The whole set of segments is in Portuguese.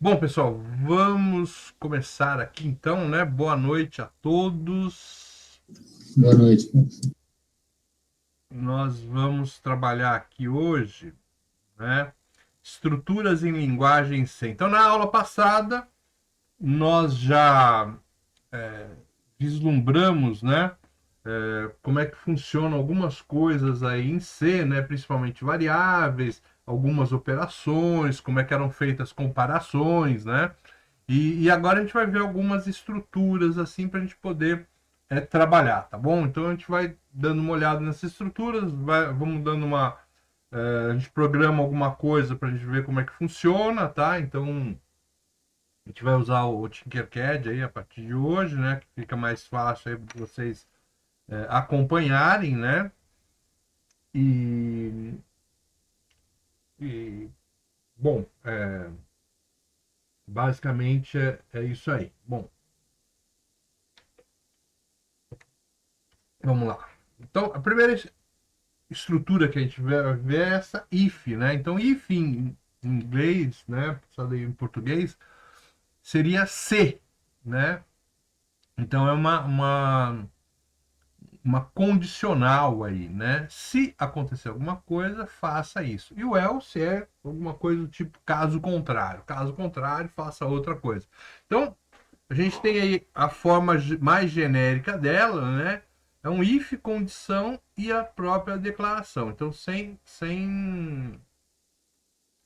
Bom, pessoal, vamos começar aqui então, né? Boa noite a todos. Boa noite. Nós vamos trabalhar aqui hoje, né? Estruturas em linguagem C. Então, na aula passada, nós já vislumbramos, né? Como é que funcionam algumas coisas aí em C, né? Principalmente variáveis, algumas operações, como é que eram feitas comparações, né? E agora a gente vai ver algumas estruturas assim para a gente poder trabalhar, tá bom? Então a gente vai dando uma olhada nessas estruturas, vamos dando uma. A gente programa alguma coisa para a gente ver como é que funciona, tá? Então a gente vai usar o Tinkercad aí a partir de hoje, né? Que fica mais fácil aí para vocês acompanharem, né? E, e bom, basicamente é isso aí. Bom, vamos lá. Então, a primeira estrutura que a gente vai ver é essa if, né? Então, if em inglês, né? Só em português, seria se, né? Então, é uma condicional aí, né? Se acontecer alguma coisa, faça isso. E o else é alguma coisa do tipo caso contrário. Caso contrário, faça outra coisa. Então, a gente tem aí a forma mais genérica dela, né? É um if condição e a própria declaração. Então, sem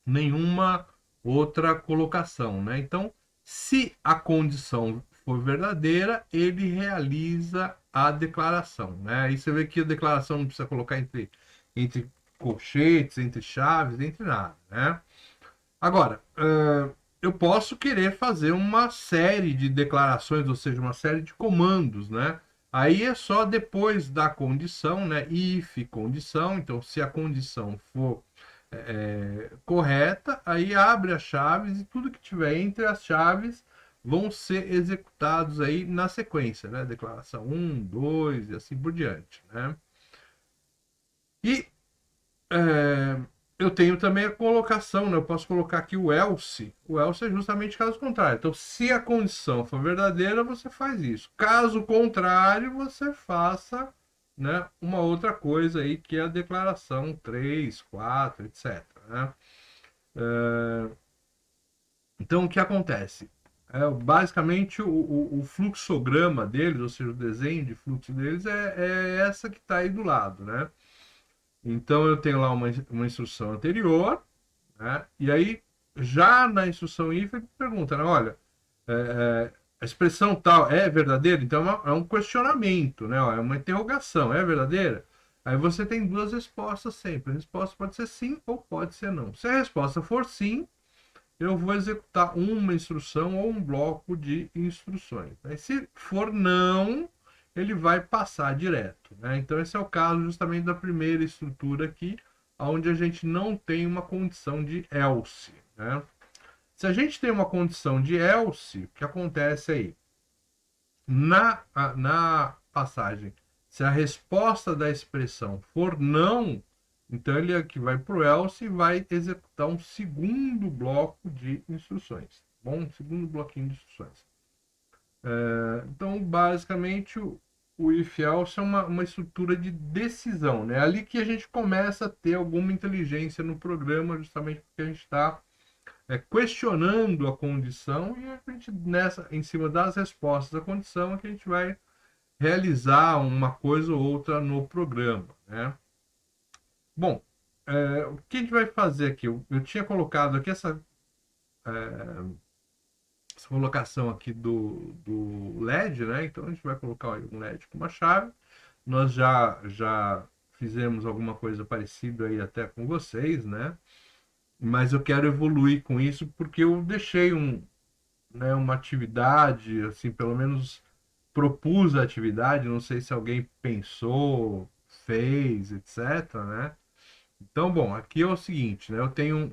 nenhuma outra colocação, né? Então, se a condição for verdadeira, ele realiza a declaração, né? Aí você vê que a declaração não precisa colocar entre colchetes, entre chaves, entre nada, né? Agora, eu posso querer fazer uma série de declarações, ou seja, uma série de comandos, né? Aí é só depois da condição, né? If condição. Então, se a condição for correta, aí abre as chaves e tudo que tiver entre as chaves vão ser executados aí na sequência, né? Declaração um, 2 e assim por diante, né? E é, eu tenho também a colocação, né? Eu posso colocar aqui o else. O else é justamente caso contrário. Então, se a condição for verdadeira, você faz isso. Caso contrário, você faça, né, uma outra coisa aí, que é a declaração 3, 4, etc. Né? Então, o que acontece? Basicamente, o fluxograma deles, ou seja, o desenho de fluxo deles, é essa que está aí do lado, né? Então, eu tenho lá uma instrução anterior, né? E aí, já na instrução if, ele pergunta, né? Olha, a expressão tal é verdadeira? Então, é um questionamento, né? É uma interrogação, é verdadeira? Aí você tem duas respostas sempre. A resposta pode ser sim ou pode ser não. Se a resposta for sim, eu vou executar uma instrução ou um bloco de instruções. Né? Se for não, ele vai passar direto. Né? Então, esse é o caso justamente da primeira estrutura aqui, onde a gente não tem uma condição de else. Né? Se a gente tem uma condição de else, o que acontece aí? Na passagem, se a resposta da expressão for não, então ele aqui vai para o else e vai executar um segundo bloco de instruções. Bom, um segundo bloquinho de instruções. Então, basicamente, o if else é uma estrutura de decisão. Né? É ali que a gente começa a ter alguma inteligência no programa, justamente porque a gente está questionando a condição e a gente, em cima das respostas da condição, é que a gente vai realizar uma coisa ou outra no programa. Né? Bom, o que a gente vai fazer aqui? Eu tinha colocado aqui essa colocação aqui do LED, né? Então a gente vai colocar um LED com uma chave. Nós já fizemos alguma coisa parecida aí até com vocês, né? Mas eu quero evoluir com isso porque eu deixei né, uma atividade, assim, pelo menos propus a atividade, não sei se alguém pensou, fez, etc, né? Então, bom, aqui é o seguinte, né? Eu tenho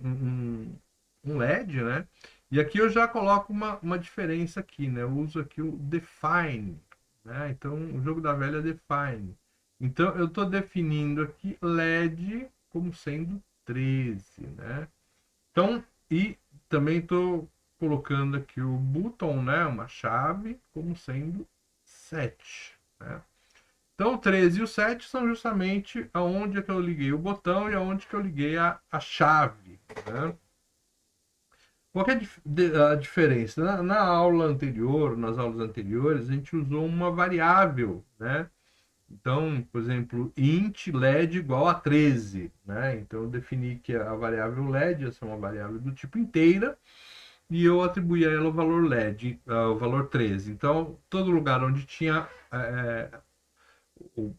um LED, né? E aqui eu já coloco uma diferença aqui, né? Eu uso aqui o define, né? Então, o jogo da velha é define. Então, eu estou definindo aqui LED como sendo 13, né? Então, e também estou colocando aqui o button, né, uma chave, como sendo 7, né? Então, o 13 e o 7 são justamente aonde é que eu liguei o botão e aonde que eu liguei a chave, né? Qual que é a diferença? Na aula anterior, nas aulas anteriores, a gente usou uma variável, né? Então, por exemplo, int LED igual a 13, né? Então, eu defini que a variável LED, essa é uma variável do tipo inteira, e eu atribuí a ela o valor LED, o valor 13. Então, todo lugar onde tinha o,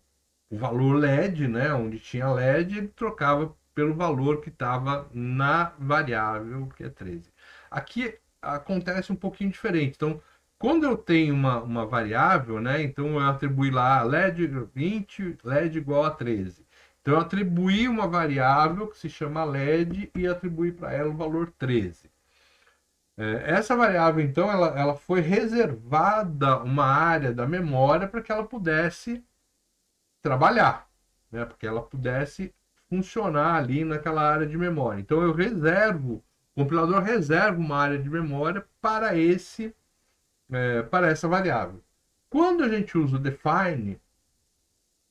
o valor LED, né? Onde tinha LED, ele trocava pelo valor que estava na variável, que é 13. Aqui acontece um pouquinho diferente. Então, quando eu tenho uma variável, né? Então eu atribuí lá LED, int LED igual a 13. Então eu atribuí uma variável que se chama LED e atribuí para ela o valor 13. Essa variável, então, ela foi reservada uma área da memória para que ela pudesse trabalhar, né? Porque ela pudesse funcionar ali naquela área de memória. Então eu reservo, o compilador reserva uma área de memória para para essa variável. Quando a gente usa o define,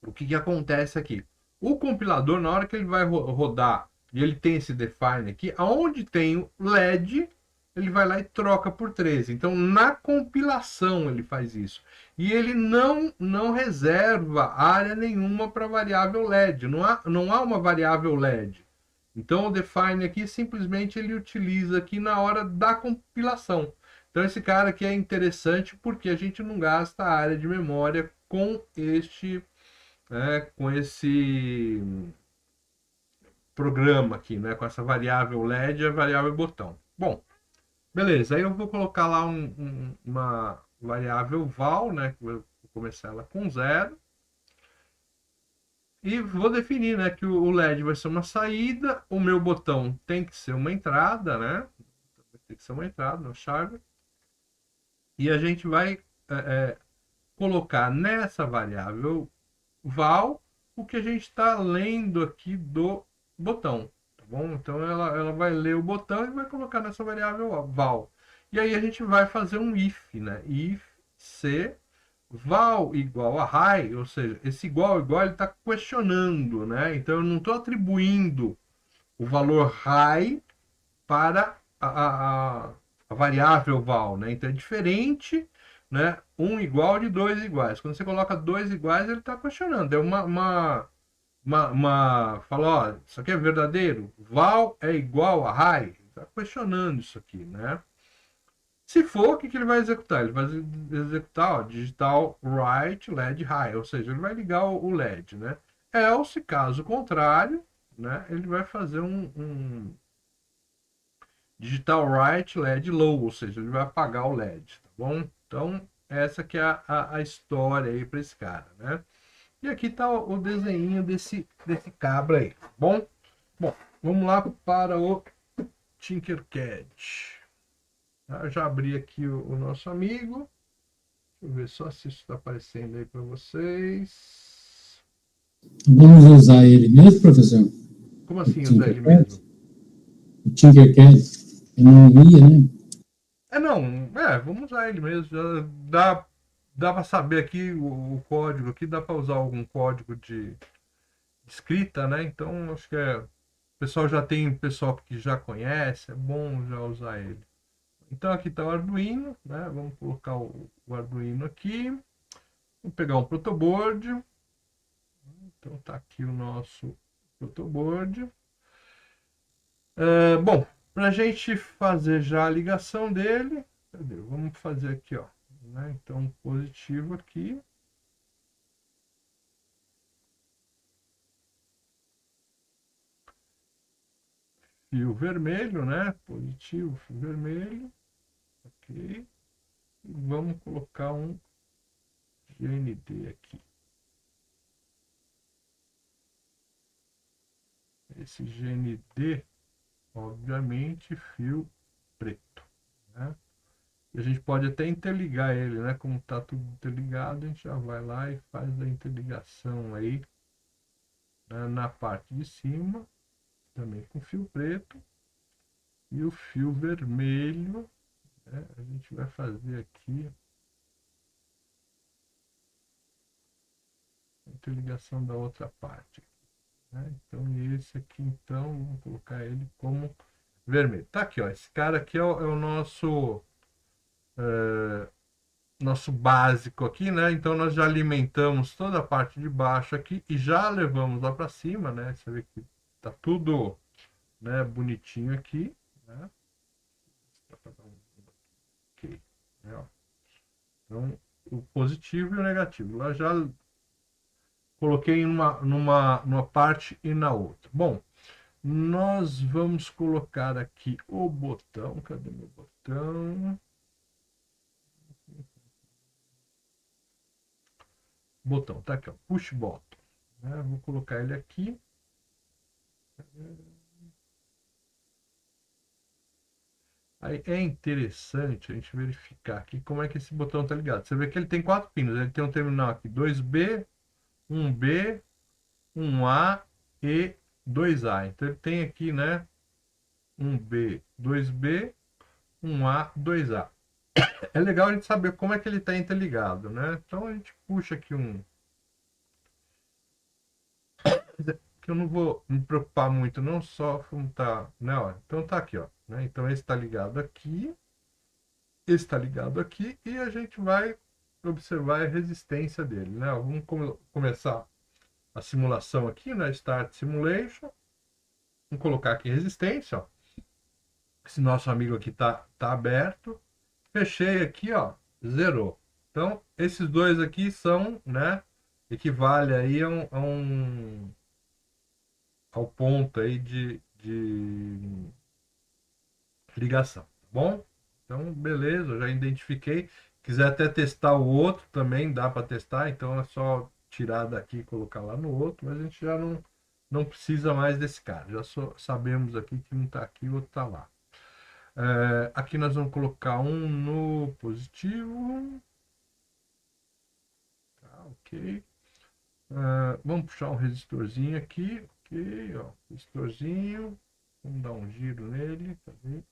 o que acontece aqui? O compilador, na hora que ele vai rodar e ele tem esse define aqui, aonde tem o LED, ele vai lá e troca por 13. Então, na compilação ele faz isso. E ele não reserva área nenhuma para variável LED. Não há uma variável LED. Então, o define aqui simplesmente ele utiliza aqui na hora da compilação. Então, esse cara aqui é interessante porque a gente não gasta a área de memória com com esse programa aqui, né? Com essa variável LED e a variável botão. Bom, beleza. Aí eu vou colocar lá uma variável val, né? Vou começar ela com 0. E vou definir, né? Que o LED vai ser uma saída, o meu botão tem que ser uma entrada, né? Tem que ser uma entrada, uma chave. E a gente vai colocar nessa variável val o que a gente está lendo aqui do botão, tá bom? Então ela vai ler o botão e vai colocar nessa variável val. E aí a gente vai fazer um if, né? If se val igual a high, ou seja, esse igual ele está questionando, né? Então eu não estou atribuindo o valor high para a variável val, né? Então é diferente, né? Um igual de dois iguais. Quando você coloca dois iguais, ele está questionando. É fala, ó, isso aqui é verdadeiro? Val é igual a high? Está questionando isso aqui, né? Se for, o que ele vai executar? Ele vai executar, ó, digital write LED high, ou seja, ele vai ligar o LED, né? Else, caso contrário, né? Ele vai fazer um digital write LED low, ou seja, ele vai apagar o LED, tá bom? Então, essa que é a história aí para esse cara, né? E aqui está o desenho desse cabra aí, tá bom? Bom, vamos lá para o Tinkercad. Eu já abri aqui o nosso amigo. Deixa eu ver só se isso está aparecendo aí para vocês. Vamos usar ele mesmo, professor? Como O assim usar ele Tinkercad? mesmo? O Tinkercad. Eu não via, né? Não, vamos usar ele mesmo. Já dá para saber aqui o código aqui, dá para usar algum código de escrita, né? Então acho que o pessoal já tem pessoal que já conhece, é bom já usar ele. Então aqui está o Arduino, né? Vamos colocar o Arduino aqui. Vou pegar um protoboard. Então tá aqui o nosso protoboard. Bom, para a gente fazer já a ligação dele, cadê? Vamos fazer aqui, ó. Né? Então positivo aqui. Fio vermelho, né? Positivo, fio vermelho. Ok. E vamos colocar um GND aqui. Esse GND, obviamente, fio preto, né? E a gente pode até interligar ele, né? Como está tudo interligado, a gente já vai lá e faz a interligação aí, né? Na parte de cima, também com fio preto, e o fio vermelho, A gente vai fazer aqui a interligação da outra parte. Né? Então, esse aqui, então, vamos colocar ele como vermelho. Tá aqui, ó. Esse cara aqui é o nosso nosso básico aqui, né? Então, nós já alimentamos toda a parte de baixo aqui e já levamos lá para cima, né? Você vê que tá tudo, né, bonitinho aqui, né? Ok, né? Então, o positivo e o negativo. Lá já coloquei numa parte e na outra. Bom, nós vamos colocar aqui o botão. Cadê meu botão? Botão, tá aqui, ó. Push button. Né? Vou colocar ele aqui. Aí é interessante a gente verificar aqui como é que esse botão tá ligado. Você vê que ele tem 4 pinos. Ele tem um terminal aqui 2B, 1B, 1A e 2A. Então ele tem aqui, né? 1B, 2B, 1A, 2A. É legal a gente saber como é que ele está interligado, né? Então a gente puxa aqui um. Que eu não vou me preocupar muito, não só como tá, né? Ó. Então tá aqui, ó. Né? Então esse está ligado aqui, esse está ligado aqui e a gente vai observar a resistência dele, né? Vamos começar a simulação aqui, né? Start Simulation. Vamos colocar aqui resistência, ó. Esse nosso amigo aqui tá aberto. Fechei aqui, ó, zerou. Então, esses dois aqui são, né, equivale aí ao ponto aí de ligação, tá bom? Então, beleza, eu já identifiquei. Quiser até testar o outro também, dá para testar, então é só tirar daqui e colocar lá no outro, mas a gente já não precisa mais desse cara. Já sabemos aqui que um está aqui, o outro está lá. Aqui nós vamos colocar um no positivo. Tá, ok. Vamos puxar um resistorzinho aqui. Ok, ó. Resistorzinho. Vamos dar um giro nele. Tá bem?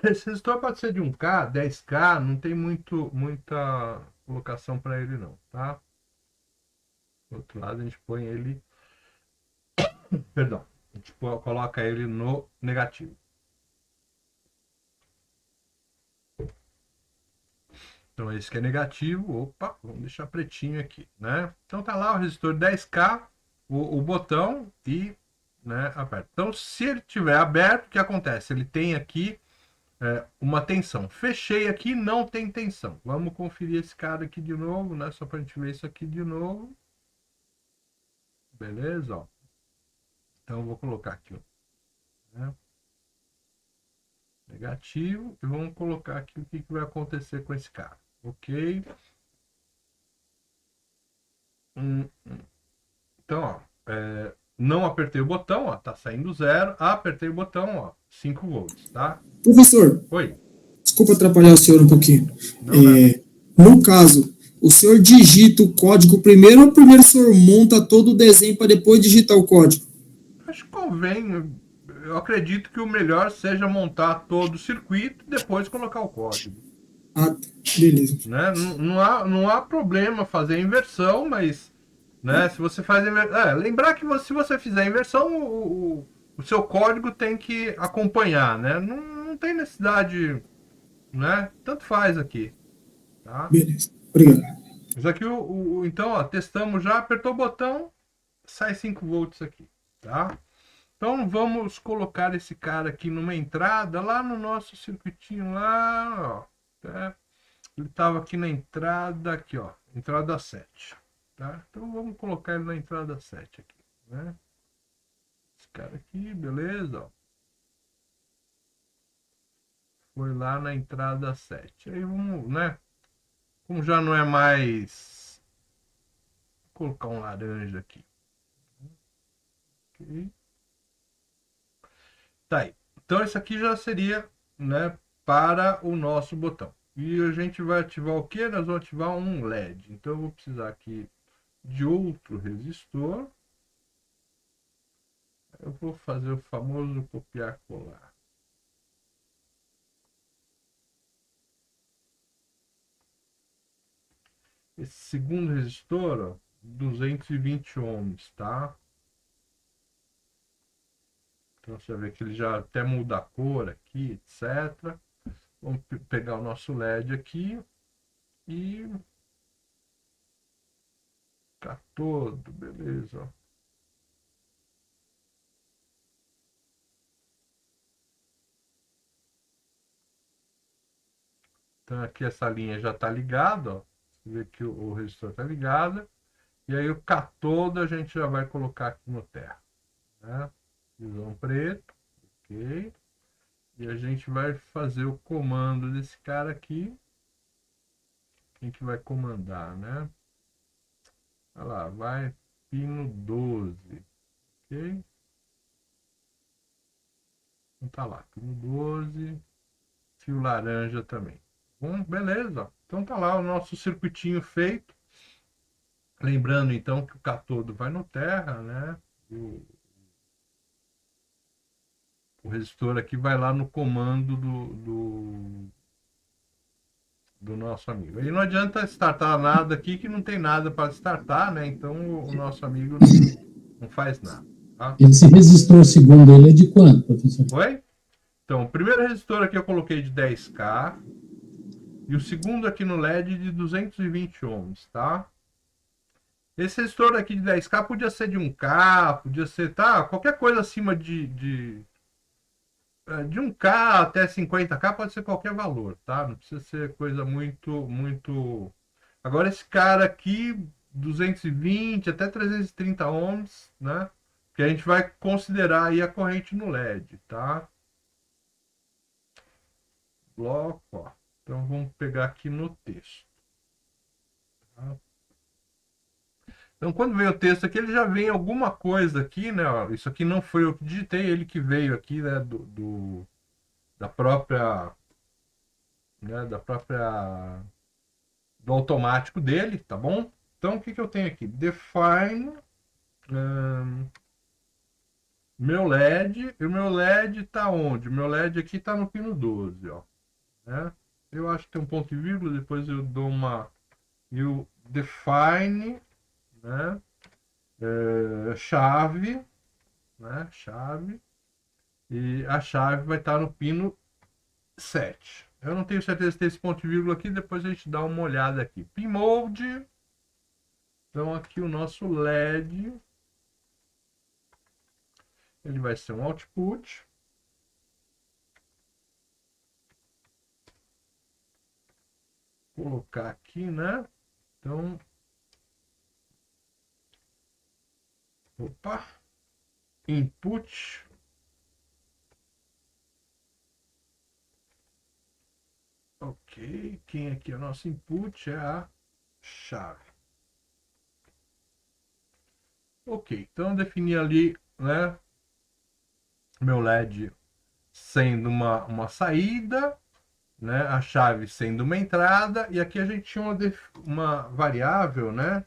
Esse resistor pode ser de 1K, 10K, não tem muita colocação para ele não, tá? Do outro lado a gente põe ele, perdão, a gente coloca ele no negativo. Então esse que é negativo, opa, vamos deixar pretinho aqui, né? Então tá lá o resistor 10K, o botão e, né, aperta. Então se ele tiver aberto, o que acontece? Ele tem aqui uma tensão. Fechei aqui, não tem tensão. Vamos conferir esse cara aqui de novo, né? Só para a gente ver isso aqui de novo. Beleza, ó. Então eu vou colocar aqui, né? Negativo e vamos colocar aqui o que vai acontecer com esse cara. Ok. Então, ó, não apertei o botão, ó, tá saindo 0. Apertei o botão, ó, 5 volts, tá? Professor, Oi. desculpa atrapalhar o senhor um pouquinho. Não, né? No caso, o senhor digita o código primeiro ou primeiro o senhor monta todo o desenho para depois digitar o código? Acho que convém. Eu acredito que o melhor seja montar todo o circuito e depois colocar o código. Ah, beleza. Né? Não há problema fazer a inversão, mas, né, se você faz lembrar que se você fizer a inversão, o seu código tem que acompanhar, né? Não tem necessidade, né? Tanto faz aqui, tá? Beleza. Obrigado. Mas aqui então, ó, testamos já, apertou o botão, sai 5 volts aqui, tá? Então vamos colocar esse cara aqui numa entrada lá no nosso circuitinho lá, ó, tá? Ele estava aqui na entrada, aqui, ó, entrada 7, tá? Então vamos colocar ele na entrada 7 aqui, né? Esse cara aqui, beleza, ó. Foi lá na entrada 7. Aí vamos, né? Como já não é mais, vou colocar um laranja aqui. Ok. Tá aí. Então esse aqui já seria, né, para o nosso botão. E a gente vai ativar o quê? Nós vamos ativar um LED. Então eu vou precisar aqui de outro resistor. Eu vou fazer o famoso copiar colar. Esse segundo resistor, ó, 220 ohms, tá? Então você vê que ele já até muda a cor aqui, etc. Vamos pegar o nosso LED aqui e ficar todo, beleza. Então aqui essa linha já está ligada, ó. Você vê que o resistor está ligado. E aí o catodo a gente já vai colocar aqui no terra, né? Visão preto, ok. E a gente vai fazer o comando desse cara aqui. Quem que vai comandar, né? Olha lá, vai pino 12, ok? Então tá lá, pino 12, fio laranja também. Bom, beleza. Então tá lá o nosso circuitinho feito. Lembrando então que o catodo vai no terra, né? O resistor aqui vai lá no comando do nosso amigo. E não adianta startar nada aqui que não tem nada para startar, né? Então o nosso amigo não faz nada. Tá? Esse resistor segundo ele é de quanto, professor? Oi? Então, o primeiro resistor aqui eu coloquei de 10K e o segundo aqui no LED de 220 ohms, tá? Esse resistor aqui de 10K podia ser de 1K, podia ser, tá? Qualquer coisa acima de 1K até 50K pode ser qualquer valor, tá? Não precisa ser coisa muito. Agora, esse cara aqui, 220 até 330 ohms, né? Que a gente vai considerar aí a corrente no LED, tá? Bloco, ó. Então, vamos pegar aqui no texto. Tá? Então, quando vem o texto aqui, ele já vem alguma coisa aqui, né? Ó, isso aqui não foi eu que digitei, ele que veio aqui, né? Da própria, né? Do automático dele, tá bom? Então, o que eu tenho aqui? Define meu LED. E o meu LED tá onde? O meu LED aqui tá no pino 12, ó. Né? Eu acho que tem um ponto e vírgula, depois eu dou uma... Eu define, né? Chave, né? Chave. E a chave vai estar no pino 7. Eu não tenho certeza se tem esse ponto e vírgula aqui, depois a gente dá uma olhada aqui. Pin mode. Então aqui o nosso LED, ele vai ser um output. Vou colocar aqui, né? Então, opa, input. Ok, quem aqui é o nosso input é a chave. Ok, então defini ali, né? Meu LED sendo uma saída, né? A chave sendo uma entrada, e aqui a gente tinha uma variável, né?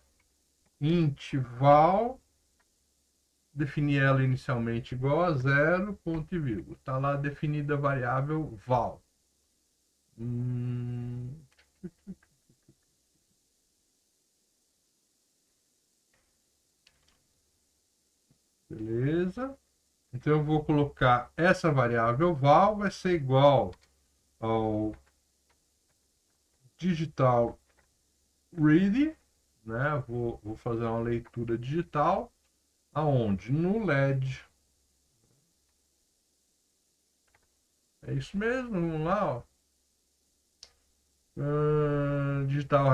Int val, defini ela inicialmente igual a 0, ponto e vírgula. Está lá definida a variável val. Beleza. Então eu vou colocar essa variável val vai ser igual ao digital read, né? Vou fazer uma leitura digital aonde? No LED. É isso mesmo, vamos lá, ó. Digital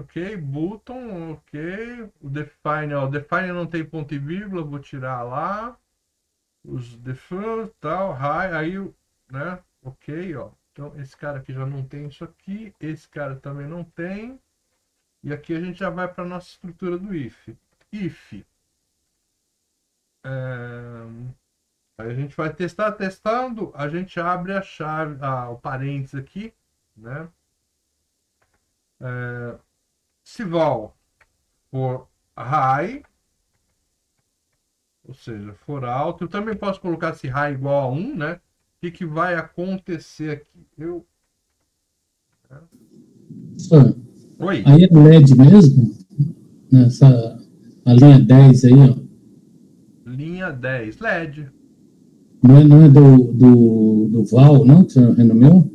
ok, button, ok. O define, ó, o define não tem ponto e vírgula, vou tirar lá. Os define, tal, high, aí, né? Ok, ó. Então esse cara aqui já não tem isso aqui, esse cara também não tem. E aqui a gente já vai para nossa estrutura do if. If. Aí a gente vai testando, a gente abre a chave, o parênteses aqui, né? Se val for high, ou seja, for alto, eu também posso colocar se high igual a 1, né? O que vai acontecer aqui? Professor, Oi? aí é LED mesmo? Nessa, a linha 10 aí, ó. Linha 10, LED. Não é do Val, não, que o senhor renomeou?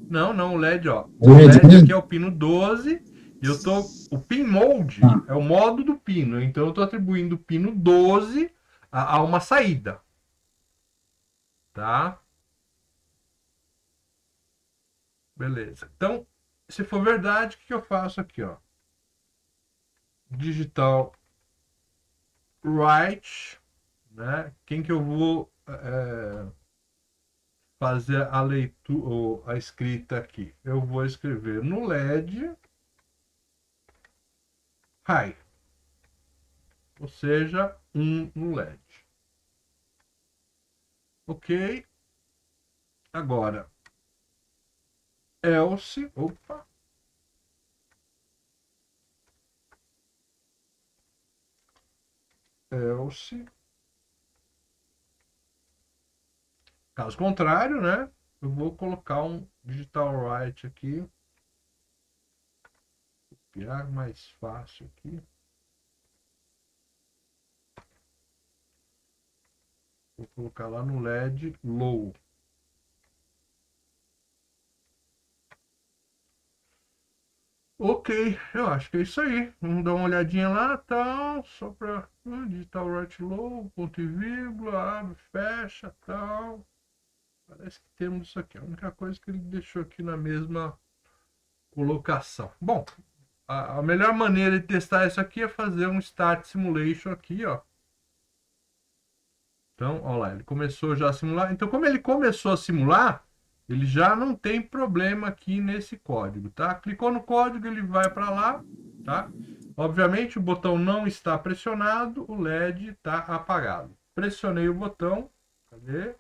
Não, o LED, ó. É O LED LED aqui mesmo? é o pino 12 e eu tô. O pin mode Ah, é o modo do pino. Então eu tô atribuindo o pino 12 a uma saída. Tá? Beleza. Então, se for verdade, o que eu faço aqui, ó? Digital write, né? Quem que eu vou fazer a leitura ou a escrita aqui? Eu vou escrever no LED high, ou seja, 1 no LED. Ok. Agora, else, opa, else, caso contrário, né? Eu vou colocar um digital write aqui, copiar mais fácil aqui. Vou colocar lá no LED low. Ok, eu acho que é isso aí. Vamos dar uma olhadinha lá, tal, só para digital right low, ponto e vírgula, abre, fecha, tal. Parece que temos isso aqui. A única coisa que ele deixou aqui na mesma colocação. Bom, a melhor maneira de testar isso aqui é fazer um start simulation aqui, ó. Então, olha lá, ele começou já a simular. Então, como ele começou a simular, ele já não tem problema aqui nesse código, tá? Clicou no código, ele vai para lá, tá? Obviamente, o botão não está pressionado, o LED está apagado. Pressionei o botão, cadê?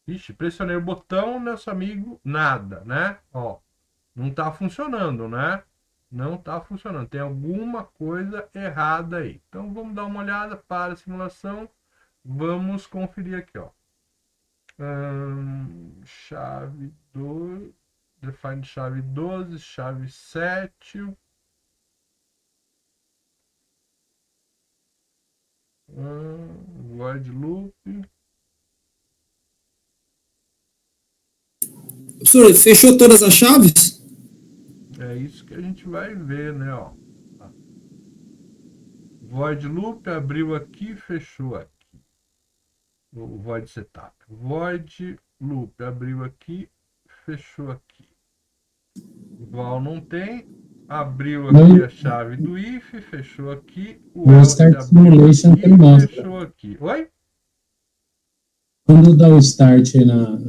Ixi, pressionei o botão, nosso amigo, nada, né? Ó, não está funcionando, né? Não está funcionando. Tem alguma coisa errada aí. Então, vamos dar uma olhada para a simulação. Vamos conferir aqui, ó. Chave 2, define chave 12, chave 7. Void loop. Professor, fechou todas as chaves? É isso que a gente vai ver, né? Ó. Void loop abriu aqui, fechou aqui. O void setup. Void loop abriu aqui, fechou aqui. Igual não tem. Abriu aqui a chave do if, fechou aqui. O else Start abriu Simulation que aqui, ele mostra. fechou aqui. Oi? Quando dá o start aí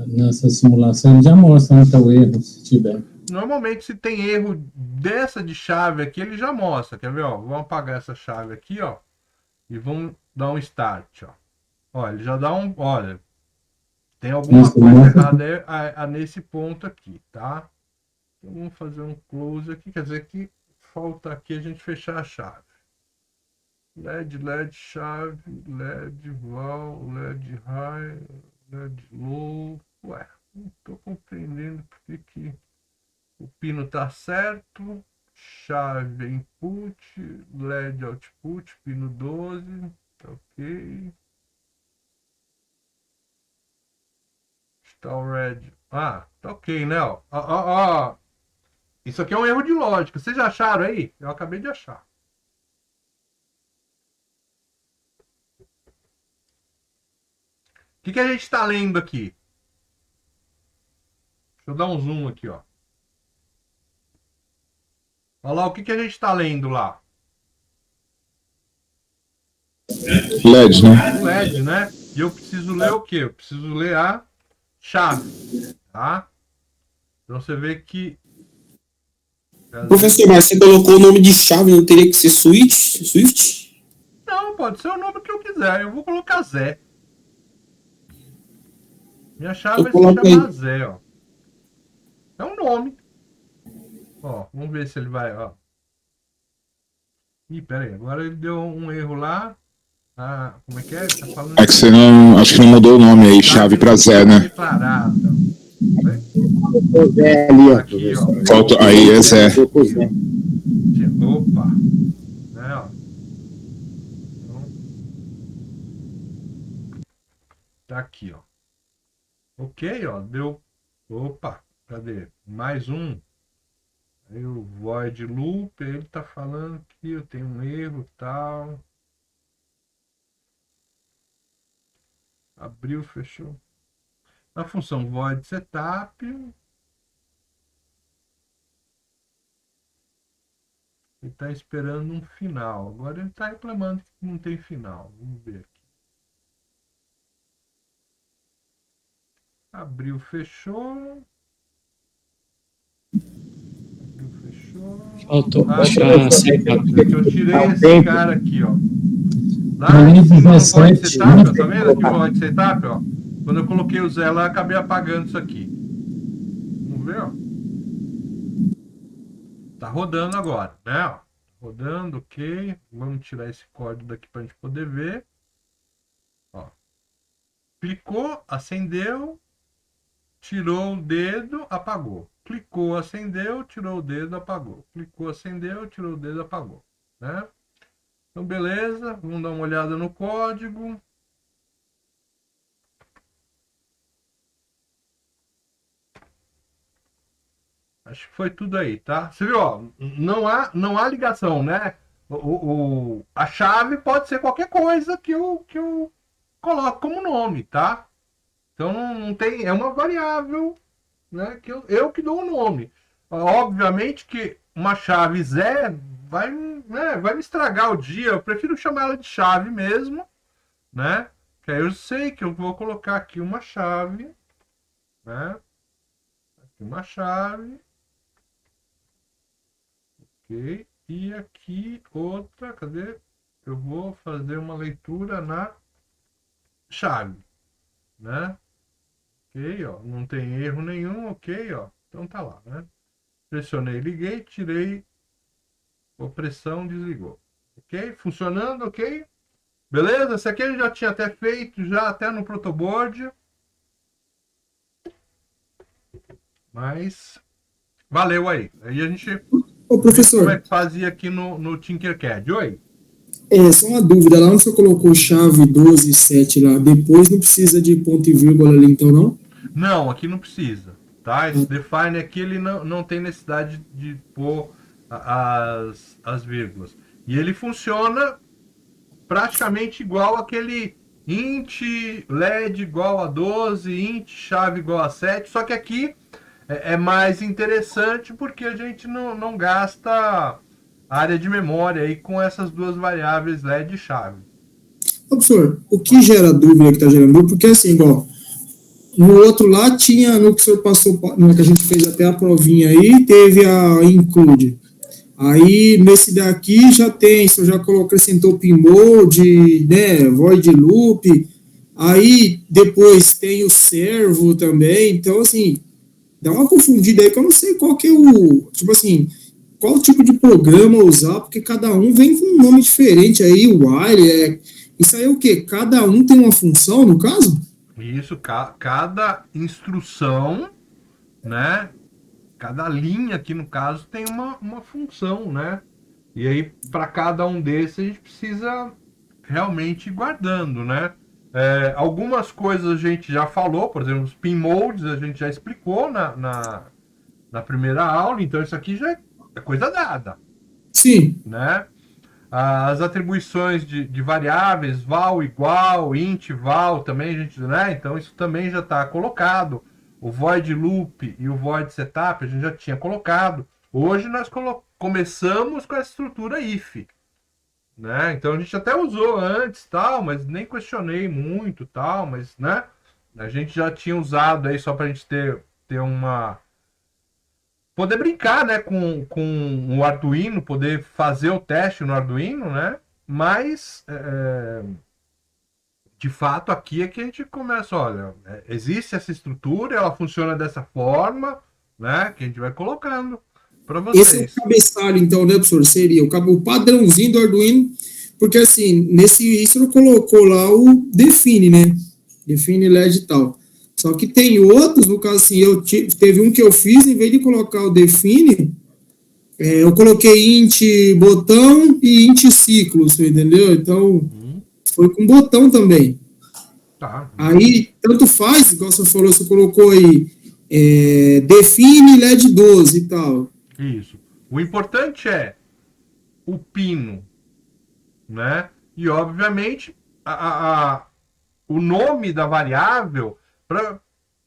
nessa simulação, ele já mostra onde está o erro, se tiver. Normalmente, se tem erro dessa de chave aqui, ele já mostra. Quer ver? Ó? Vamos apagar essa chave aqui, ó. E vamos dar um start, ó. Ó, ele já dá um... Olha, tem alguma coisa errada nesse ponto aqui, tá? Então, vamos fazer um close aqui. Quer dizer que falta aqui a gente fechar a chave. LED, chave, LED, val, LED high, LED low. Ué, não estou compreendendo porque que o pino está certo. Chave input, LED output, pino 12. Ok. Está o red. Ah, tá ok, né? Ó. Isso aqui é um erro de lógica. Vocês já acharam aí? Eu acabei de achar. O que a gente está lendo aqui? Deixa eu dar um zoom aqui, ó. Olha lá o que a gente está lendo lá. LED, né? O LED, né? E eu preciso ler o quê? Eu preciso ler a chave, tá? Então você vê que... Professor, mas você colocou o nome de chave, não teria que ser Swift? Não, pode ser o nome que eu quiser. Eu vou colocar Zé. Minha chave vai se chamar Zé, ó. É um nome. Ó, vamos ver se ele vai, ó. Ih, pera aí, agora ele deu um erro lá. Ah, como é que é? Ele tá falando É que você não. Acho que não mudou o nome aí, chave pra Zé, né? declarada. O Zé ali, ó. Aqui, ó. Falta, aí é Zé. Opa. Né, ó. Então, tá aqui, ó. Ok, ó. Deu. Opa, cadê? Mais um. Aí o void loop, ele tá falando que eu tenho um erro e tal. Abriu, fechou. A função void setup. Ele está esperando um final. Agora ele está reclamando que não tem final. Vamos ver aqui. Abriu, fechou. Abriu, fechou. Faltou Ah, achar a setup. eu tirei esse cara aqui, ó. Lá Pra em mim, cima no void 17, setup, né? ó, tá vendo aqui o void setup, ó? Quando eu coloquei o Zé lá, acabei apagando isso aqui. Vamos ver, ó. Tá rodando agora, né? Ó. Rodando, ok. Vamos tirar esse código daqui pra gente poder ver. Ó. Clicou, acendeu, tirou o dedo, apagou. Clicou, acendeu, tirou o dedo, apagou. Clicou, acendeu, tirou o dedo, apagou. Né? Então, beleza. Vamos dar uma olhada no código. Acho que foi tudo aí, tá? Você viu, ó, não há ligação, né? A chave pode ser qualquer coisa que eu coloco como nome, tá? Então não tem, é uma variável, né? Que eu que dou o nome. Obviamente que uma chave Zé vai, né, vai me estragar o dia. Eu prefiro chamar ela de chave mesmo, né? Que aí eu sei que eu vou colocar aqui uma chave, né? Aqui uma chave. Ok. E aqui outra, cadê? Eu vou fazer uma leitura na chave, né? Ok, ó, não tem erro nenhum, ok, ó. Então tá lá, né? Pressionei, liguei, tirei, opressão, desligou. Ok? Funcionando, ok? Beleza? Esse aqui a gente já tinha até feito, já até no protoboard. Mas valeu aí. Aí a gente Ô, viu como é professor, que fazia aqui no Tinkercad. Oi? só uma dúvida. Lá onde você colocou chave 12 e 7 lá, depois não precisa de ponto e vírgula ali, então, não? Não, aqui não precisa. Tá? Esse define aqui ele não tem necessidade de pôr as vírgulas. E ele funciona praticamente igual aquele int led igual a 12, int chave igual a 7, só que aqui é mais interessante porque a gente não gasta área de memória aí com essas duas variáveis led e chave. Ô, professor, o que gera dúvida que está gerando dúvida? Porque assim, igual, no outro lá tinha, no que o senhor passou, no que a gente fez até a provinha aí, teve a include. Aí, nesse daqui já tem, o senhor já acrescentou pmode, né, void loop, aí depois tem o servo também, então assim, dá uma confundida aí que eu não sei qual que é o, tipo assim, qual tipo de programa usar, porque cada um vem com um nome diferente aí, o while, isso aí é o quê? Cada um tem uma função, no caso? Isso, cada instrução, né? Cada linha aqui no caso tem uma função, né? E aí, para cada um desses, a gente precisa realmente ir guardando, né? Algumas coisas a gente já falou, por exemplo, os pin modes a gente já explicou na primeira aula, então isso aqui já é coisa dada, Sim. né? As atribuições de variáveis, val igual, int val também, a gente, né? Então isso também já está colocado. O void loop e o void setup a gente já tinha colocado. Hoje nós começamos com a estrutura if, né? Então a gente até usou antes, tal, mas nem questionei muito, tal, mas, né? A gente já tinha usado aí só para a gente ter uma poder brincar, né, com o Arduino, poder fazer o teste no Arduino, né? Mas de fato aqui é que a gente começa, olha, existe essa estrutura, ela funciona dessa forma, né? Que a gente vai colocando para Esse é o vocês. cabeçalho, então, né, professor? Seria o padrãozinho do Arduino, porque assim, isso colocou lá o Define, né? Define LED e tal. Só que tem outros, no caso assim, teve um que eu fiz, em vez de colocar o Define, eu coloquei int botão e int ciclo, você entendeu? Então, foi com botão também. Tá. Aí, tanto faz, igual você falou, você colocou aí, Define LED 12 e tal. Isso. O importante é o pino, né? E, obviamente, o nome da variável para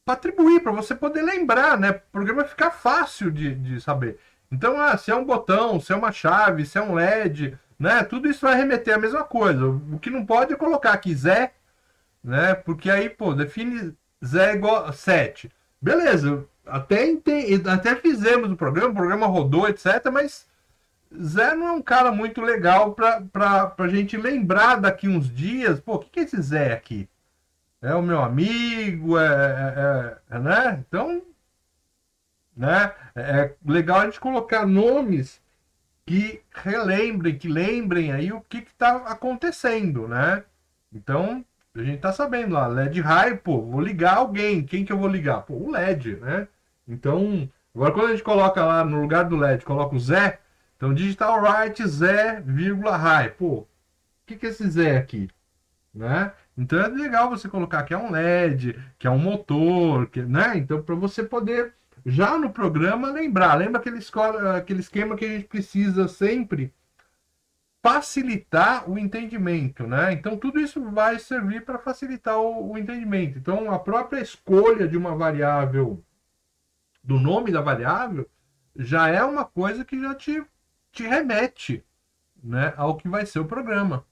atribuir, para você poder lembrar, né? O programa ficar fácil de saber. Então, se é um botão, se é uma chave, se é um LED, né? Tudo isso vai remeter à mesma coisa. O que não pode é colocar aqui Zé, né? Porque aí, pô, define Zé igual a 7. Beleza, até fizemos o programa rodou, etc. Mas Zé não é um cara muito legal pra gente lembrar daqui uns dias. Pô, o que é esse Zé aqui? É o meu amigo, né? Então, né? É legal a gente colocar nomes que relembrem, que lembrem aí o que está acontecendo, né? Então, a gente tá sabendo lá, LED high, pô, vou ligar alguém. Quem que eu vou ligar? Pô, o LED, né? Então, agora quando a gente coloca lá no lugar do LED, coloca o Zé, então digital right Zé, vírgula high. Pô, o que é esse Zé aqui? Né? Então é legal você colocar que é um LED, que é um motor, né? Então, para você poder já no programa lembrar, lembra aquele esquema que a gente precisa sempre facilitar o entendimento, né? Então tudo isso vai servir para facilitar o entendimento. Então a própria escolha de uma variável, do nome da variável, já é uma coisa que já te remete, né, ao que vai ser o programa.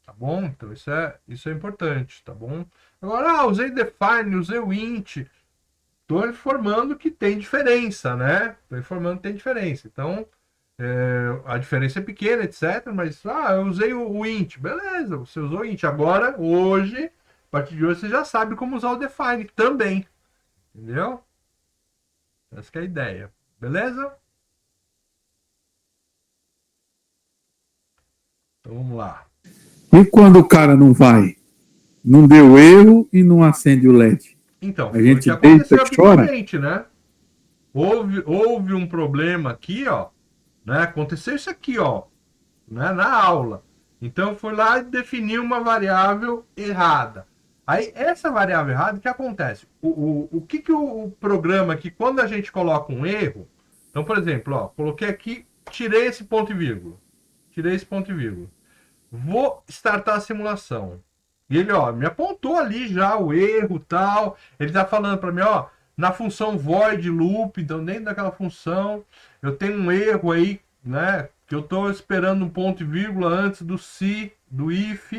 Tá bom? Então isso é importante, tá bom? Agora, usei define, usei o int. Estou informando que tem diferença, né? Estou informando que tem diferença. Então, a diferença é pequena, etc. Mas, eu usei o int. Beleza, você usou o int. Agora, hoje, a partir de hoje, você já sabe como usar o define também. Entendeu? Essa que é a ideia. Beleza? Então, vamos lá. E quando o cara não vai? Não deu erro e não acende o LED. Então, A gente foi o que aconteceu aqui com a chora? gente, né? Houve um problema aqui, ó, né? Aconteceu isso aqui, ó, né? Na aula. Então foi lá e definiu uma variável errada. Aí essa variável errada, o que acontece? O que o programa aqui, quando a gente coloca um erro, então, por exemplo, ó, coloquei aqui, tirei esse ponto e vírgula. Tirei esse ponto e vírgula. Vou startar a simulação. E ele, ó, me apontou ali já o erro, tal. Ele tá falando para mim, ó, na função void loop, então dentro daquela função, eu tenho um erro aí, né, que eu tô esperando um ponto e vírgula antes do se, do if,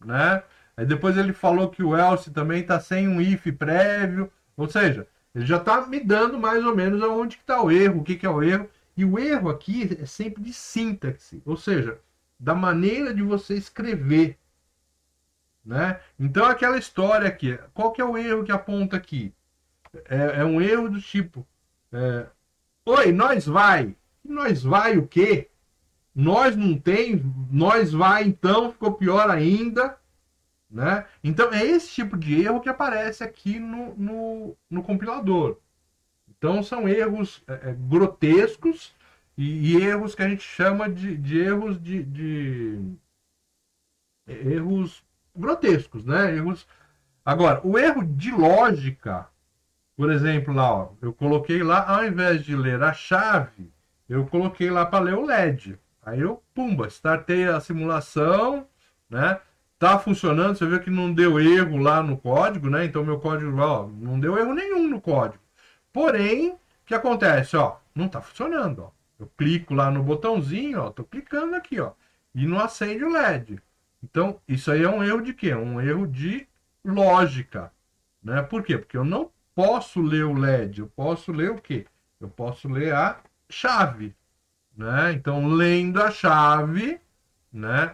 né? Aí depois ele falou que o else também tá sem um if prévio, ou seja, ele já tá me dando mais ou menos aonde que tá o erro, o que que é o erro. E o erro aqui é sempre de sintaxe, ou seja, da maneira de você escrever, né? Então aquela história aqui, qual que é o erro que aponta aqui? É um erro do tipo, oi, nós vai. Nós vai o quê? Nós não tem, nós vai então, ficou pior ainda, né? Então é esse tipo de erro que aparece aqui no compilador. Então são erros grotescos e erros que a gente chama de erros erros grotescos, né? Erros. Agora, o erro de lógica, por exemplo, lá, ó, eu coloquei lá, ao invés de ler a chave, eu coloquei lá para ler o LED. Aí eu, pumba, startei a simulação, né? Tá funcionando, você vê que não deu erro lá no código, né? Então meu código, ó, não deu erro nenhum no código. Porém, o que acontece, ó? Não tá funcionando, ó. Eu clico lá no botãozinho, ó, tô clicando aqui, ó, e não acende o LED. Então, isso aí é um erro de quê? Um erro de lógica, né? Por quê? Porque eu não posso ler o LED, eu posso ler o quê? Eu posso ler a chave, né? Então, lendo a chave, né?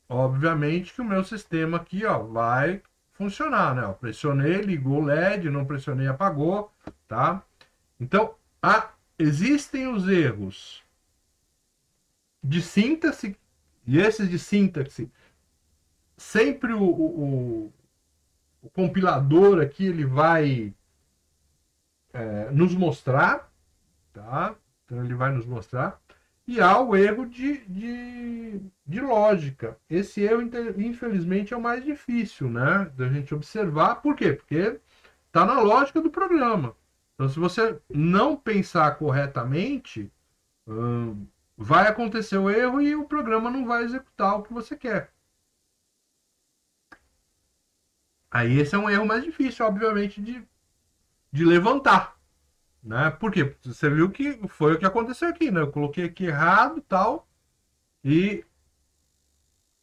Obviamente que o meu sistema aqui, ó, vai funcionar, né? Eu pressionei, ligou o LED, não pressionei, apagou, tá? Então, existem os erros de sintaxe, e esses de sintaxe, sempre o compilador aqui ele vai nos mostrar, tá? Então ele vai nos mostrar. E há o erro de lógica. Esse erro, infelizmente, é o mais difícil, né? Da gente observar. Por quê? Porque está na lógica do programa. Então, se você não pensar corretamente, vai acontecer o erro e o programa não vai executar o que você quer. Aí esse é um erro mais difícil, obviamente, de levantar. Né? Por quê? Você viu que foi o que aconteceu aqui, né? Eu coloquei aqui errado e tal, e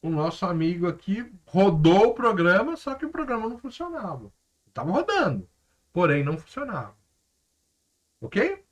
o nosso amigo aqui rodou o programa, só que o programa não funcionava. Estava rodando, porém não funcionava. Ok?